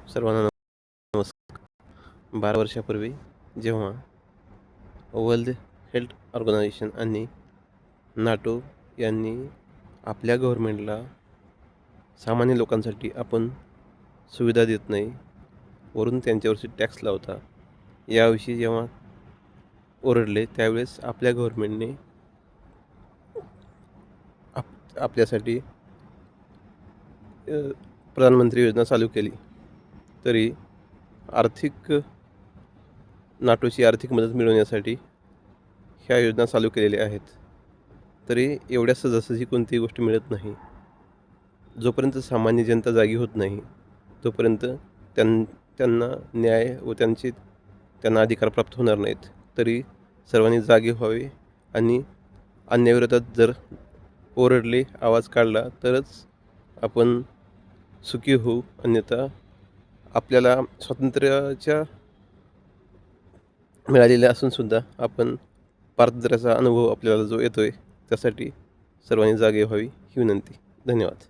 सर्वांना नमस्कार. 12 वर्षापूर्वी जेव्हा वर्ल्ड हेल्थ ऑर्गनायझेशन आणि नाटो यांनी आपल्या गव्हर्मेंटला सामान्य लोकांसाठी आपण सुविधा देत नाही, वरून त्यांच्यावरती टॅक्स लावता, याविषयी जेव्हा ओरडले, त्यावेळेस आपल्या गव्हर्मेंटने आपल्यासाठी प्रधानमंत्री योजना चालू केली. तरी नाटोची आर्थिक मदत मिळवण्यासाठी ह्या योजना चालू केलेल्या आहेत. तरी एवढ्या सहजासहजी कोणतीही गोष्ट मिळत नाही. जोपर्यंत सामान्य जनता जागी होत नाही, तोपर्यंत त्यांना न्याय व त्यांना अधिकार प्राप्त होणार नाहीत. तरी सर्वांनी जागे व्हावे आणि अन्यायाविरोधात जर ओरडले, आवाज काढला, तरच आपण सुखी होऊ. अन्यथा आपल्याला स्वातंत्र्याच्या मिळालेल्या असूनसुद्धा आपण पारतंत्र्याचा अनुभव आपल्याला जो येतो आहे, त्यासाठी सर्वांनी जागे व्हावी ही विनंती. धन्यवाद.